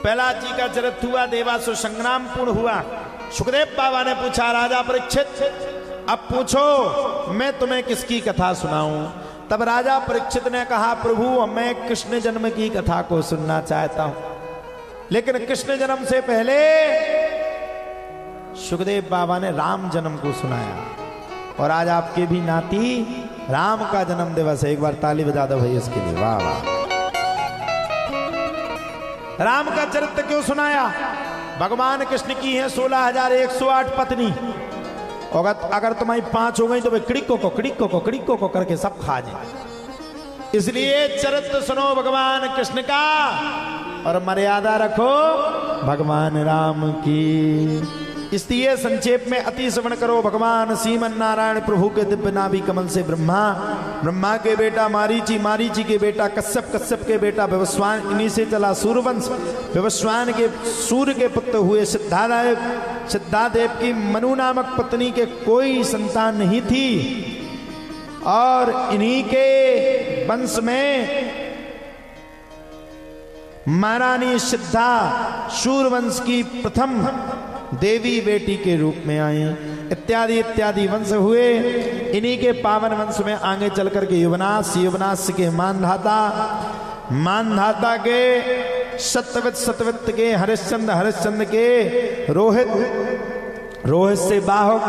प्रहलाद जी का चरित्र हुआ, देवासुर संग्राम पूर्ण हुआ। सुखदेव बाबा ने पूछा, राजा परीक्षित अब पूछो मैं तुम्हें किसकी कथा सुनाऊं। तब राजा परीक्षित ने कहा, प्रभु मैं कृष्ण जन्म की कथा को सुनना चाहता हूं। लेकिन कृष्ण जन्म से पहले सुखदेव बाबा ने राम जन्म को सुनाया। और आज आपके भी नाती राम का जन्म दिवस है। एक बार ताली बजा दो भाई इसके लिए, वाह वाह। राम का चरित्र क्यों सुनाया? भगवान कृष्ण की है 16,108 पत्नी। अगर तुम्हारी 5 हो गई तो वे कड़िको को करके सब खा जाए। इसलिए चरित्र सुनो भगवान कृष्ण का और मर्यादा रखो भगवान राम की। इसलिए संक्षेप में अति श्रवण करो। भगवान श्रीमन नारायण प्रभु के दिव्य नाभि कमल से ब्रह्मा के बेटा मारीची, मारीची के बेटा कश्यप, कश्यप के बेटा विवस्वान, इन्हीं से चला सूर्यवंश। विवस्वान के सूर्य के पुत्र हुए सिद्धादेव की मनु नामक पत्नी के कोई संतान नहीं थी। और इन्हीं के वंश में महारानी सिद्धा सूर्यवंश की प्रथम देवी बेटी के रूप में आई। इत्यादि इत्यादि वंश हुए। इन्हीं के पावन वंश में आगे चल करके युवनाश, युवनाश के मानधाता, मानधाता के सत्यवत के हरिश्चंद्र, हरिश्चंद्र के रोहित, रोहित से बाहुक,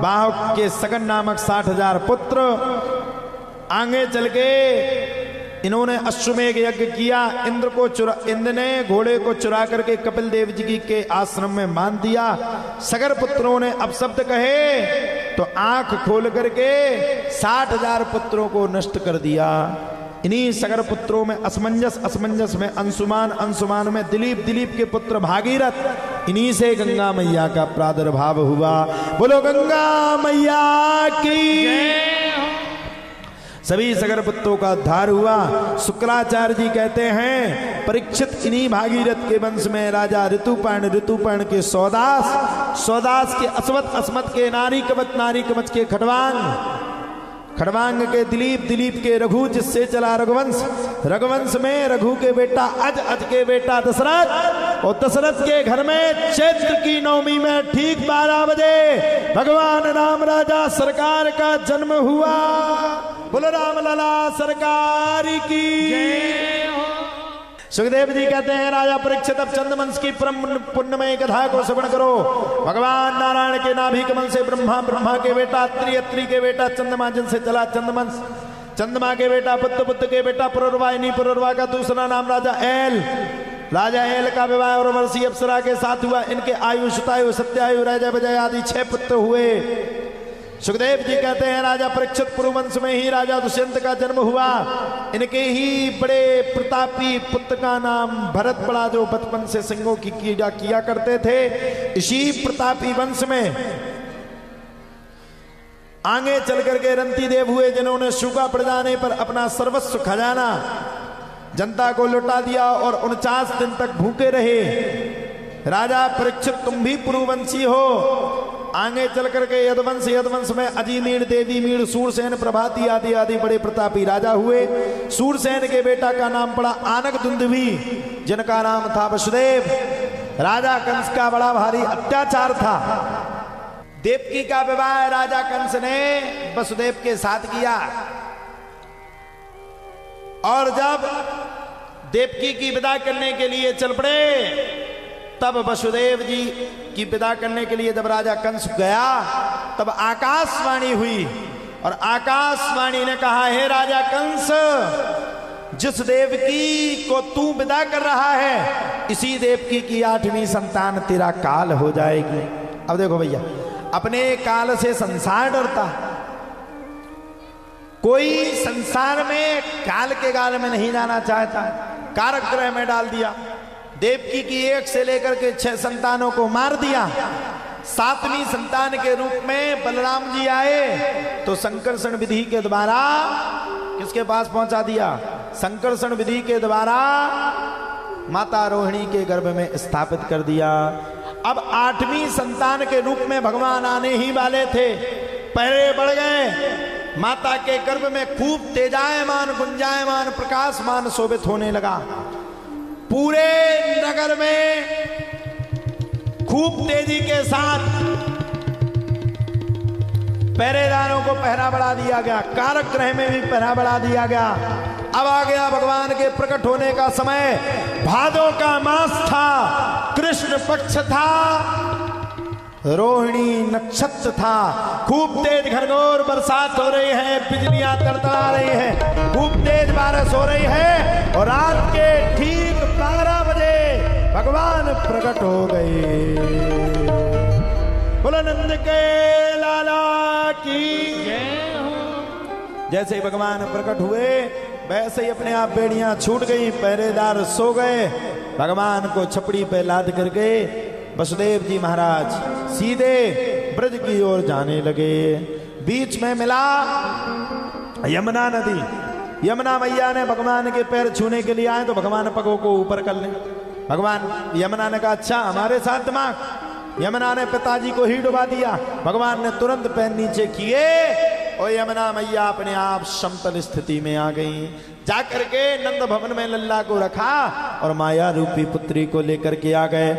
बाहुक के सगन नामक 60,000 पुत्र। आगे चल के इन्होंने अश्वमेघ यज्ञ किया। इंद्र ने घोड़े को चुरा करके कपिल देव जी के आश्रम में बांध दिया। सगर पुत्रों ने अपशब्द कहे तो आंख खोल करके 60,000 पुत्रों को नष्ट कर दिया। इन्हीं सगर पुत्रों में असमंजस, असमंजस में अंशुमान, अंशुमान में दिलीप, दिलीप के पुत्र भागीरथ। इन्हीं से गंगा मैया का प्रादुर्भाव हुआ। बोलो गंगा मैया की। सभी सगर पुत्रों का उद्धार हुआ। शुक्राचार्य जी कहते हैं परीक्षित इन्हीं भागीरथ के वंश में राजा ऋतुपर्ण, ऋतुपर्ण के सौदास, सौदास के अस्मत, अस्मत के नारी कवच, नारी कवच के खड़वांग, खड़वांग के दिलीप, दिलीप के रघु, जिससे चला रघुवंश। रघुवंश में रघु के बेटा अज, अज के बेटा दशरथ। और दशरथ के घर में चैत्र की नवमी में ठीक 12 बजे भगवान राम राजा सरकार का जन्म हुआ। बोलो राम लला सरकार की। सुखदेव जी कहते हैं, राजा परीक्षित अब चंद्रवंश की पुण्यमय कथा को श्रवण करो। भगवान नारायण के नाभि कमल से ब्रह्मा, ब्रह्मा के बेटा अत्रि, अत्रि के बेटा चंद्रमा, जिनसे चला चंद्रवंश। चंद्रमा के बेटा बुद्ध, बुद्ध के बेटा पुरुरवा, इन्हीं पुरुरवा का दूसरा नाम राजा एल। राजा एल का विवाह और वर्षी अप्सरा के साथ हुआ। इनके आयु, शतायु, सत्यायु, राजा विजय आदि 6 पुत्र हुए। सुखदेव जी कहते हैं, राजा परीक्षित पुरुवंश में ही राजा दुष्यंत का जन्म हुआ। इनके ही बड़े प्रतापी पुत्र का नाम भरत पड़ा, जो बचपन से सिंहों की कीड़ा किया करते थे। इसी प्रतापी वंश में आगे चल करके रंती देव हुए, जिन्होंने सूखा पड़ जाने पर अपना सर्वस्व खजाना जनता को लुटा दिया और 49 दिन तक भूखे रहे। राजा परीक्षित तुम भी पुरुवंशी हो। आगे चल करके यदवंश, यदवंश में अजीमीण, देवीमीण, सूरसेन, प्रभाती आदि आदि बड़े प्रतापी राजा हुए। सूरसेन के बेटा का नाम पड़ा आनक दुंदुभी, जिनका नाम था वसुदेव। राजा कंस का बड़ा भारी अत्याचार था। देवकी का विवाह राजा कंस ने वसुदेव के साथ किया। और जब देवकी की विदा करने के लिए चल पड़े, तब वसुदेव जी की विदा करने के लिए जब राजा कंस गया, तब आकाशवाणी हुई। और आकाशवाणी ने कहा, हे राजा कंस, जिस देवकी को तू विदा कर रहा है, इसी देवकी की 8वीं संतान तेरा काल हो जाएगी। अब देखो भैया, अपने काल से संसार डरता। कोई संसार में काल के गाल में नहीं जाना चाहता। कारक ग्रह में डाल दिया। देवकी की 1 से लेकर के 6 संतानों को मार दिया। 7वीं संतान के रूप में बलराम जी आए तो संकर्षण विधि के द्वारा किसके पास पहुंचा दिया? संकर्षण विधि के द्वारा माता रोहिणी के गर्भ में स्थापित कर दिया। अब 8वीं संतान के रूप में भगवान आने ही वाले थे। पहले बढ़ गए। माता के गर्भ में खूब तेजायमान, गुंजायमान, प्रकाशमान शोभित होने लगा। पूरे नगर में खूब तेजी के साथ पहरेदारों को पहरा बढ़ा दिया गया, कारक ग्रह में भी पहरा बढ़ा दिया गया। अब आ गया भगवान के प्रकट होने का समय। भादों का मास था, कृष्ण पक्ष था, रोहिणी नक्षत्र था। खूब तेज घनघोर बरसात हो रही है, बिजलियां तड़तड़ा रही है, खूब तेज बारिश हो रही है और रात के ठीक 12 बजे भगवान प्रकट हो गए। बोलो नंद के लाला की जय हो। जैसे ही भगवान प्रकट हुए वैसे ही अपने आप बेड़ियां छूट गई, पहरेदार सो गए। भगवान को छपड़ी पे लाद करके वसुदेव जी महाराज सीधे ब्रज की ओर जाने लगे। बीच में मिला यमुना नदी। यमुना मैया ने भगवान के पैर छूने के लिए आए तो भगवान पगों को ऊपर कर ले। भगवान यमुना ने कहा अच्छा हमारे साथ दिमाग। यमुना ने पिताजी को ही डुबा दिया। भगवान ने तुरंत पैर नीचे किए और यमुना मैया अपने आप समतल स्थिति में आ गई। जाकर के नंद भवन में लल्ला को रखा और माया रूपी पुत्री को लेकर के आ गए।